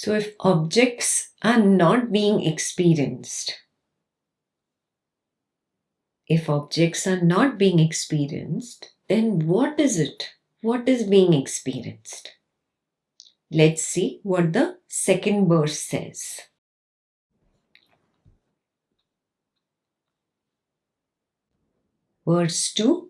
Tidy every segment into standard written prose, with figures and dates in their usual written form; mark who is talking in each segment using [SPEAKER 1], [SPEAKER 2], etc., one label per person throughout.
[SPEAKER 1] So if objects are not being experienced, then what is it? What is being experienced? Let's see what the second verse says. Verse 2.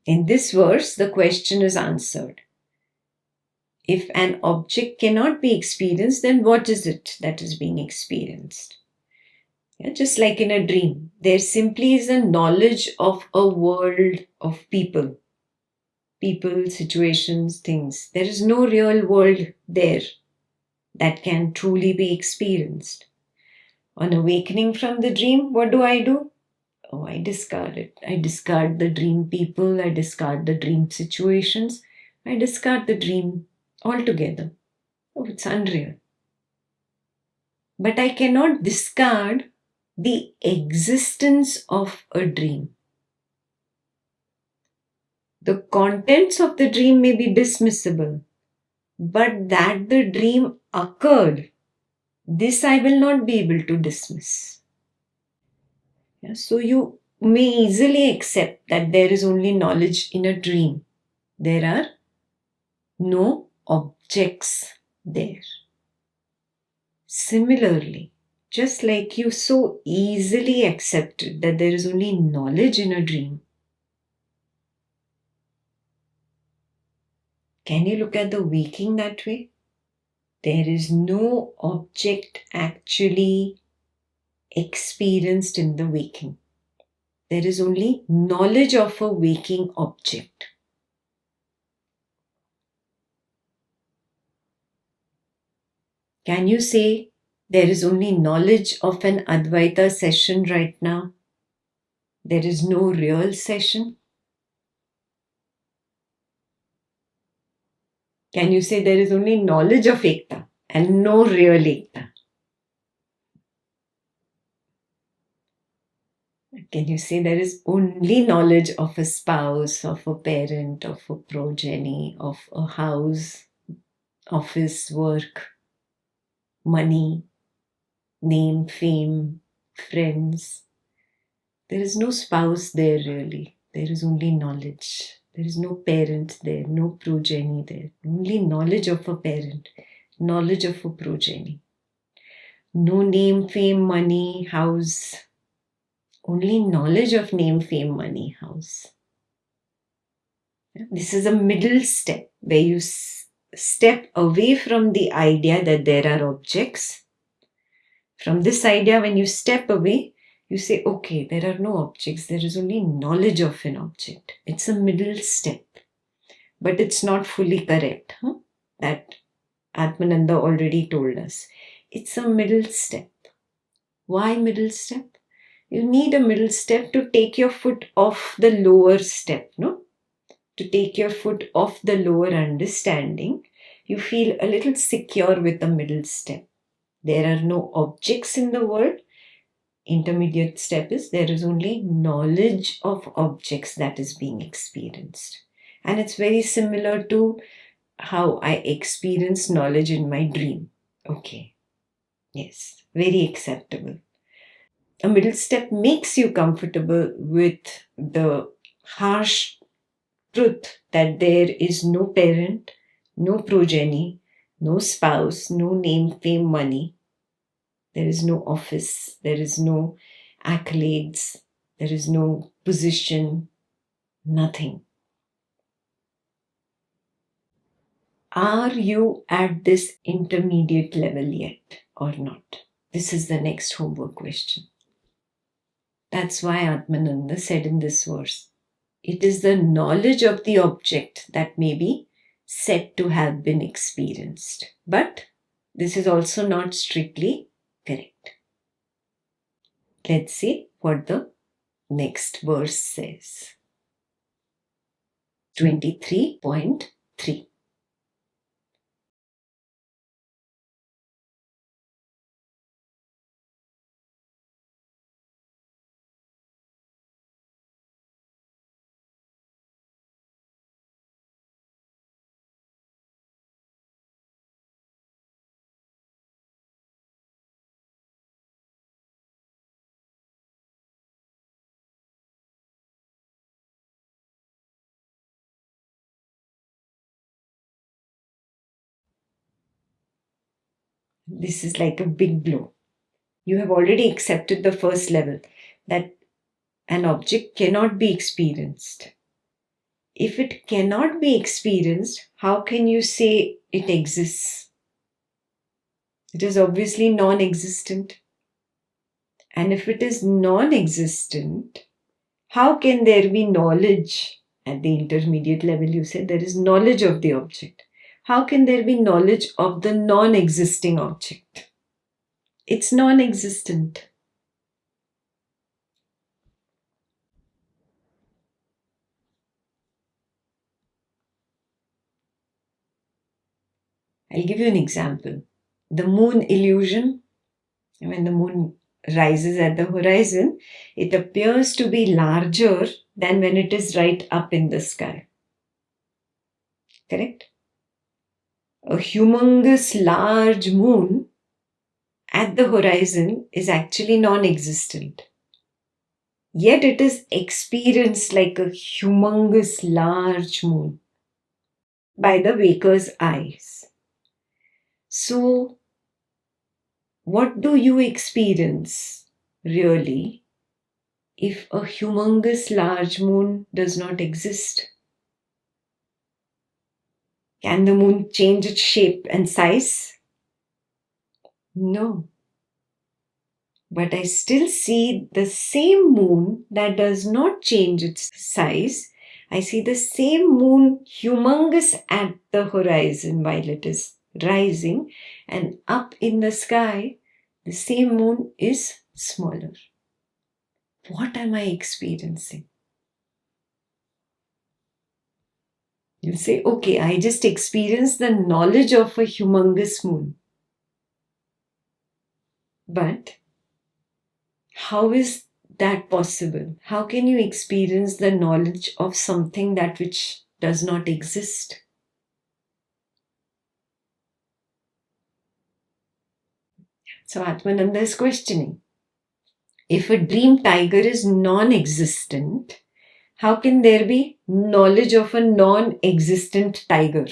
[SPEAKER 1] In this verse, the question is answered. If an object cannot be experienced, then what is it that is being experienced? Yeah, just like in a dream, there simply is a knowledge of a world of people, situations, things. There is no real world there that can truly be experienced. On awakening from the dream, what do? Oh, I discard it. I discard the dream people, I discard the dream situations, I discard the dream altogether. Oh, it's unreal. But I cannot discard the existence of a dream. The contents of the dream may be dismissible, but that the dream occurred, this I will not be able to dismiss. Yeah, so you may easily accept that there is only knowledge in a dream. There are no objects there. Similarly, just like you so easily accepted that there is only knowledge in a dream, can you look at the waking that way? There is no object actually experienced in the waking. There is only knowledge of a waking object. Can you say there is only knowledge of an Advaita session right now? There is no real session? Can you say there is only knowledge of Ekta and no real Ekta? Can you say there is only knowledge of a spouse, of a parent, of a progeny, of a house, office, work, money, name, fame, friends? There is no spouse there really. There is only knowledge. There is no parent there, no progeny there. Only knowledge of a parent, knowledge of a progeny. No name, fame, money, house. Only knowledge of name, fame, money, house. This is a middle step where you step away from the idea that there are objects. From this idea, when you step away, you say, okay, there are no objects. There is only knowledge of an object. It's a middle step. But it's not fully correct. That Atmananda already told us. It's a middle step. Why middle step? You need a middle step to take your foot off the lower step, no? To take your foot off the lower understanding. You feel a little secure with the middle step. There are no objects in the world. Intermediate step is there is only knowledge of objects that is being experienced. And it's very similar to how I experience knowledge in my dream. Okay. Yes, very acceptable. A middle step makes you comfortable with the harsh truth that there is no parent, no progeny, no spouse, no name, fame, money. There is no office, there is no accolades, there is no position, nothing. Are you at this intermediate level yet or not? This is the next homework question. That's why Atmananda said in this verse, it is the knowledge of the object that may be said to have been experienced. But This is also not strictly correct. Let's see what the next verse says. 23.3. This is like a big blow. You have already accepted the first level, that an object cannot be experienced. If it cannot be experienced, how can you say it exists? It is obviously non-existent. And if it is non-existent, how can there be knowledge? At the intermediate level, you said there is knowledge of the object. How can there be knowledge of the non-existing object? It's non-existent. I'll give you an example. The moon illusion, when the moon rises at the horizon, it appears to be larger than when it is right up in the sky. Correct? A humongous large moon at the horizon is actually non-existent. Yet it is experienced like a humongous large moon by the waker's eyes. So, what do you experience really if a humongous large moon does not exist? Can the moon change its shape and size? No. But I still see the same moon that does not change its size. I see the same moon humongous at the horizon while it is rising, and up in the sky, the same moon is smaller. What am I experiencing? You say, okay, I just experienced the knowledge of a humongous moon. But how is that possible? How can you experience the knowledge of something that which does not exist? So Atmananda is questioning. If a dream tiger is non-existent, how can there be knowledge of a non-existent tiger?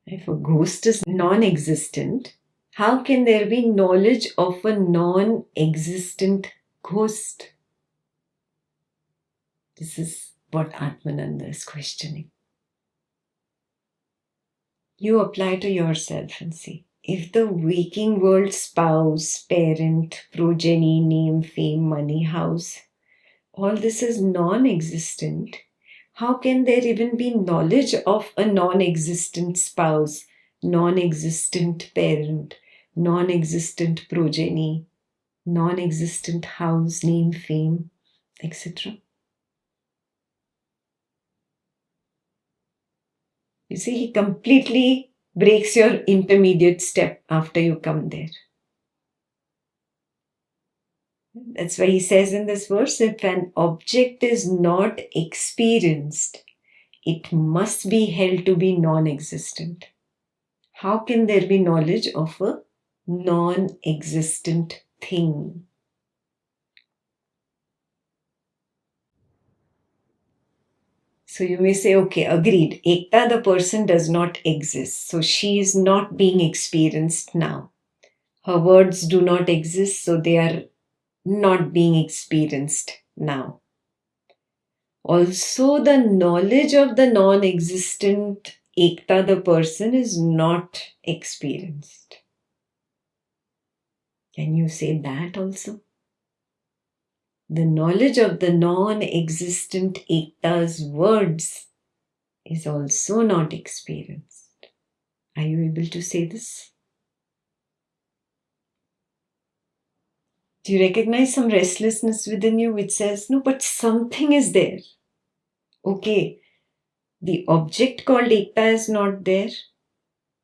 [SPEAKER 1] If a ghost is non-existent, how can there be knowledge of a non-existent ghost? This is what Atmananda is questioning. You apply to yourself and see. If the waking world spouse, parent, progeny, name, fame, money, house, all this is non-existent, how can there even be knowledge of a non-existent spouse, non-existent parent, non-existent progeny, non-existent house, name, fame, etc.? You see, he completely breaks your intermediate step after you come there. That's why he says in this verse, if an object is not experienced, it must be held to be non-existent. How can there be knowledge of a non-existent thing? So you may say, okay, agreed. Ekta, the person, does not exist. So she is not being experienced now. Her words do not exist, so they are not being experienced now. Also, the knowledge of the non-existent Ekta, the person, is not experienced. Can you say that also? The knowledge of the non-existent Ekta's words is also not experienced. Are you able to say this? Do you recognize some restlessness within you which says, no, but something is there? Okay, the object called Ekta is not there.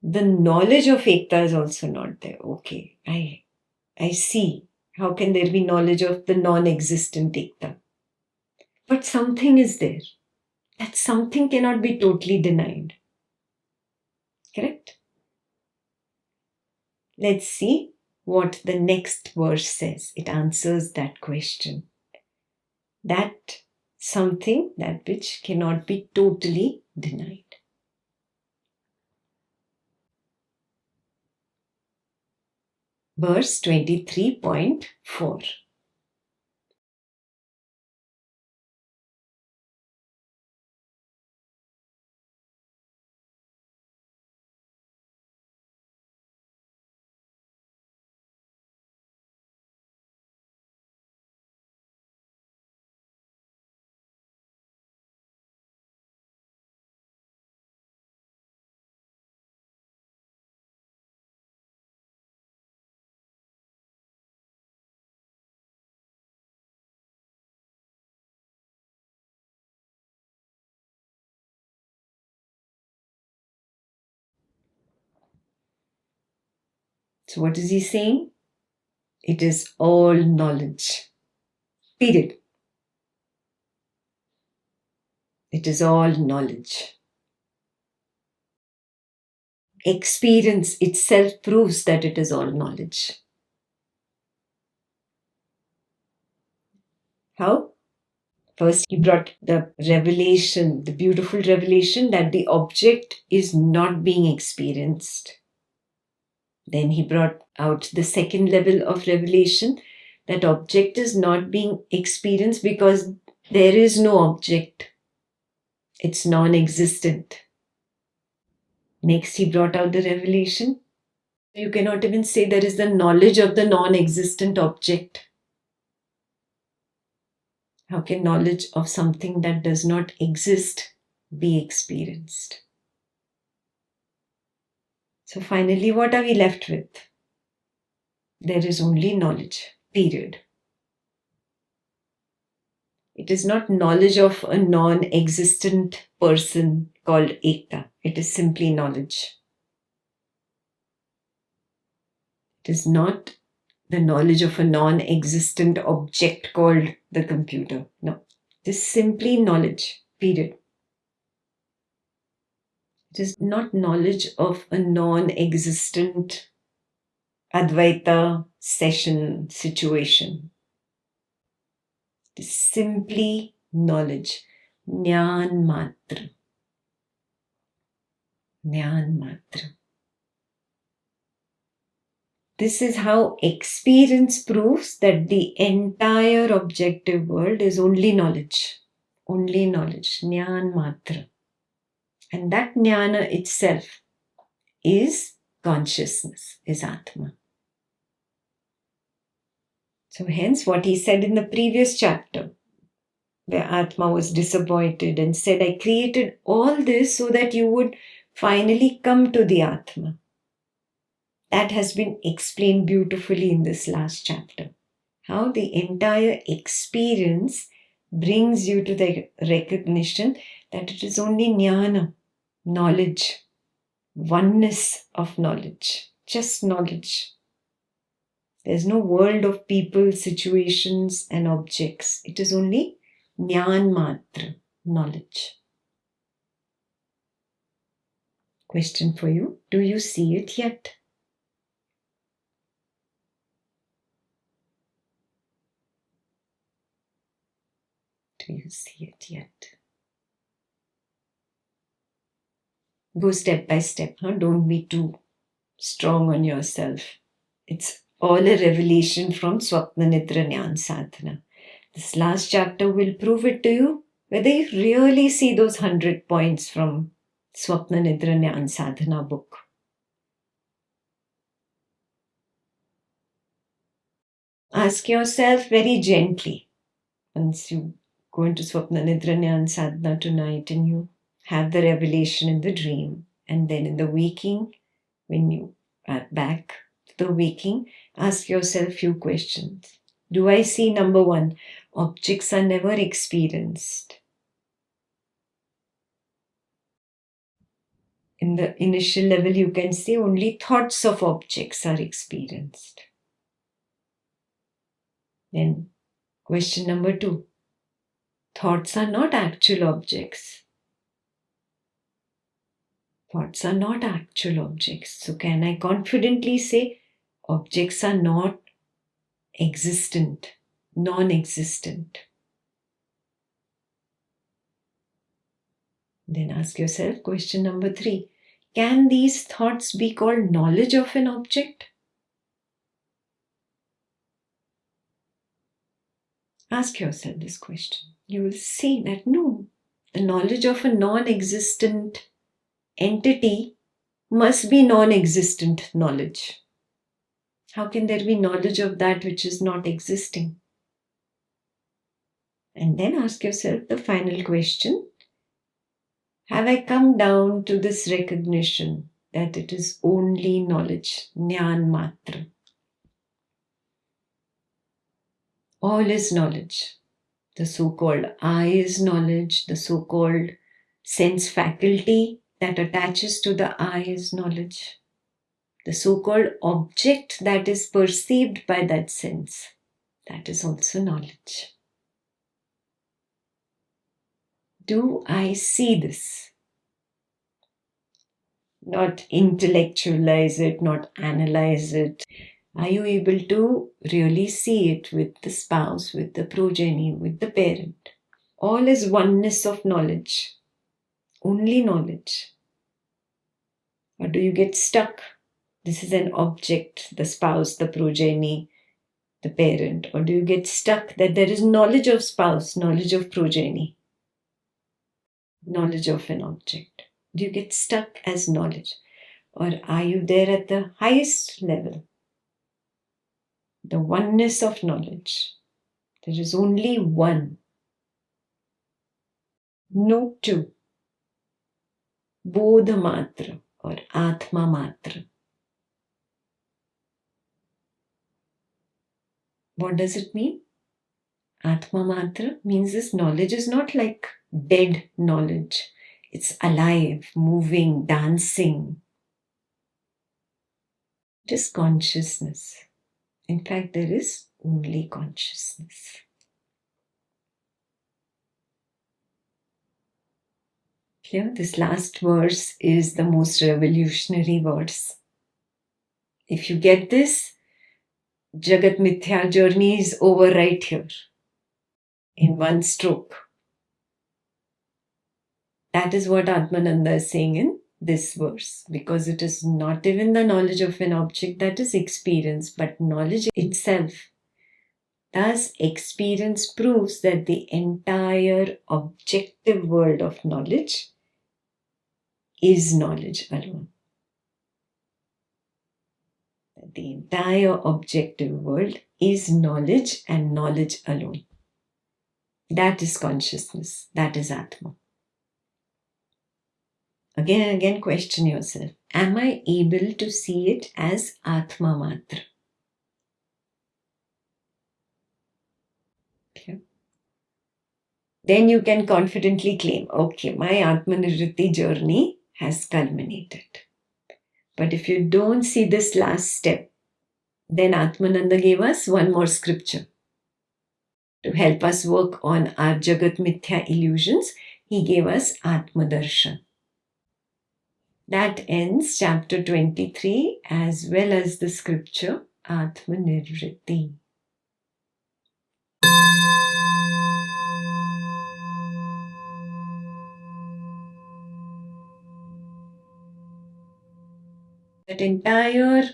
[SPEAKER 1] The knowledge of Ekta is also not there. Okay, I see. How can there be knowledge of the non-existent Ekta? But something is there. That something cannot be totally denied. Correct? Let's see what the next verse says. It answers that question. That something, that which cannot be totally denied. Verse 23.4. So what is he saying? It is all knowledge. Period. It is all knowledge. Experience itself proves that it is all knowledge. How? First, he brought the revelation, the beautiful revelation that the object is not being experienced. Then he brought out the second level of revelation, that object is not being experienced because there is no object. It's non-existent. Next, he brought out the revelation. You cannot even say there is the knowledge of the non-existent object. How can knowledge of something that does not exist be experienced? So finally, what are we left with? There is only knowledge, period. It is not knowledge of a non-existent person called Ekta. It is simply knowledge. It is not the knowledge of a non-existent object called the computer. No, it is simply knowledge, period. It is not knowledge of a non-existent Advaita session situation. It is simply knowledge. Jnaan matra. Jnaan matra. This is how experience proves that the entire objective world is only knowledge. Only knowledge. Jnaan matra. And that jnana itself is consciousness, is Atma. So hence what he said in the previous chapter, where Atma was disappointed and said, I created all this so that you would finally come to the Atma. That has been explained beautifully in this last chapter. How the entire experience brings you to the recognition that it is only jnana, knowledge, oneness of knowledge, just knowledge. There's no world of people, situations, and objects. It is only jnaan matra, knowledge. Question for you. Do you see it yet? Do you see it yet? Go step by step. Huh? Don't be too strong on yourself. It's all a revelation from Swapna Nidra Jnana Sadhana. This last chapter will prove it to you whether you really see those 100 points from Swapna Nidra Jnana Sadhana book. Ask yourself very gently, once you go into Swapna Nidra Jnana Sadhana tonight and you have the revelation in the dream, and then in the waking, when you are back to the waking, ask yourself few questions. Do I see, number one, objects are never experienced? In the initial level, you can say only thoughts of objects are experienced. Then, question number two, thoughts are not actual objects. Thoughts are not actual objects. So, can I confidently say objects are not existent, non existent? Then ask yourself question number three, can these thoughts be called knowledge of an object? Ask yourself this question. You will see that no, the knowledge of a non existent entity must be non existent knowledge. How can there be knowledge of that which is not existing? And then ask yourself the final question, have I come down to this recognition that it is only knowledge, jnana matra? All is knowledge. The so-called I is knowledge, the so-called sense faculty that attaches to the I is knowledge. The so-called object that is perceived by that sense, that is also knowledge. Do I see this? Not intellectualize it, not analyze it. Are you able to really see it with the spouse, with the progeny, with the parent? All is oneness of knowledge, only knowledge. Or do you get stuck? This is an object, the spouse, the progeny, the parent. Or do you get stuck that there is knowledge of spouse, knowledge of progeny, knowledge of an object? Do you get stuck as knowledge? Or are you there at the highest level? The oneness of knowledge. There is only one. No two. Bodha matra or Atma matra. What does it mean? Atma matra means this knowledge is not like dead knowledge. It's alive, moving, dancing. It is consciousness. In fact, there is only consciousness. Clear? This last verse is the most revolutionary verse. If you get this, Jagat Mithya journey is over right here in one stroke. That is what Atmananda is saying in this verse, because it is not even the knowledge of an object that is experience, but knowledge itself. Thus, experience proves that the entire objective world of knowledge is knowledge alone. The entire objective world is knowledge and knowledge alone. That is consciousness. That is Atma. Again and again question yourself, am I able to see it as Atma Matra? Okay. Then you can confidently claim, okay, my Atma Nirvriti journey has culminated. But if you don't see this last step, then Atmananda gave us one more scripture. To help us work on our Jagat Mithya illusions, he gave us Atma Darshan. That ends chapter 23 as well as the scripture Atma Nirvriti. That entire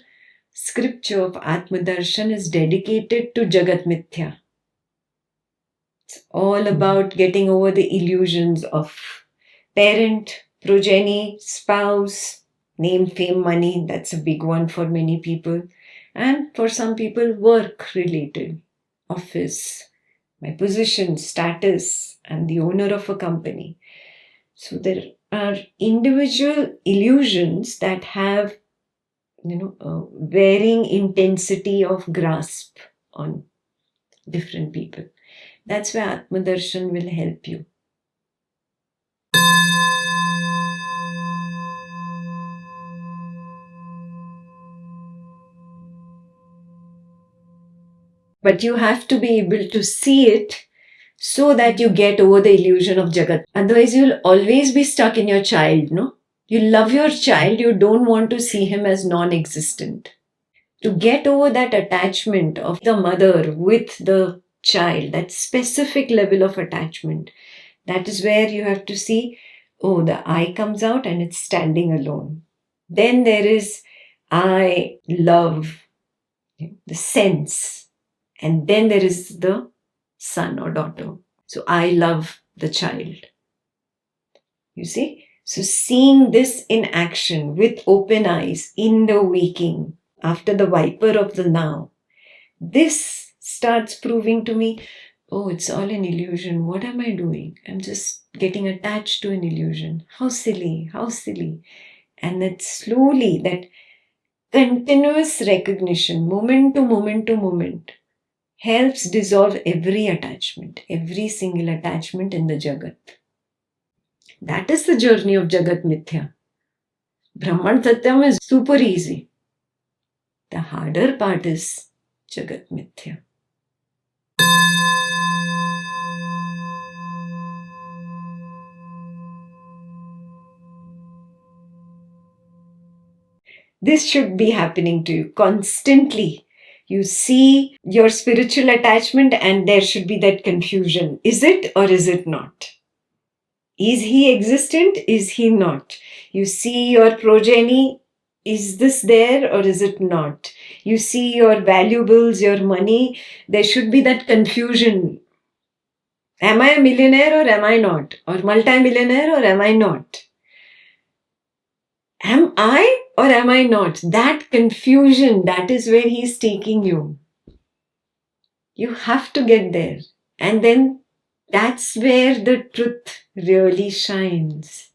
[SPEAKER 1] scripture of Atma Darshan is dedicated to Jagat Mithya. It's all about getting over the illusions of parent, progeny, spouse, name, fame, money. That's a big one for many people. And for some people, work related, office, my position, status, and the owner of a company. So there are individual illusions that have varying intensity of grasp on different people. That's where Atma Darshan will help you. But you have to be able to see it so that you get over the illusion of Jagat. Otherwise, you'll always be stuck in your child, no? You love your child, you don't want to see him as non-existent. To get over that attachment of the mother with the child, that specific level of attachment, that is where you have to see, oh, the I comes out and it's standing alone. Then there is I love, the sense. And then there is the son or daughter. So I love the child. You see? So seeing this in action with open eyes in the waking, after the viper of the now, this starts proving to me, oh, it's all an illusion. What am I doing? I'm just getting attached to an illusion. How silly, how silly. And that slowly, that continuous recognition, moment to moment to moment, helps dissolve every attachment, every single attachment in the Jagat. That is the journey of Jagat Mithya. Brahman Satyam is super easy. The harder part is Jagat Mithya. This should be happening to you constantly. You see your spiritual attachment and there should be that confusion. Is it or is it not? Is he existent? Is he not? You see your progeny. Is this there or is it not? You see your valuables, your money. There should be that confusion. Am I a millionaire or am I not? Or multi-millionaire or am I not? Am I or am I not? That confusion, that is where he's taking you. You have to get there. And then that's where the truth really shines.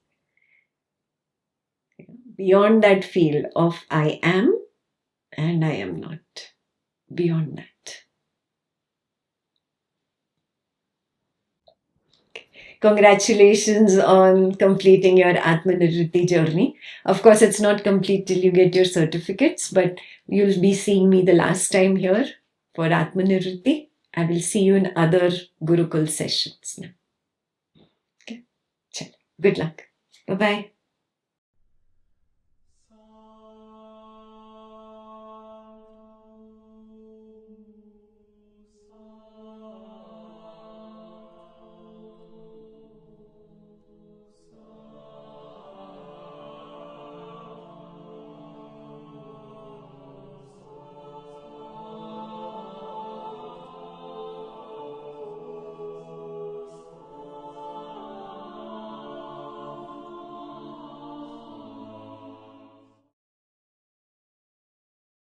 [SPEAKER 1] Beyond that field of I am and I am not. Beyond that. Congratulations on completing your Atma Nirvriti journey. Of course, it's not complete till you get your certificates, but you'll be seeing me the last time here for Atma Nirvriti. I will see you in other Gurukul sessions now. Okay. Good luck. Bye-bye.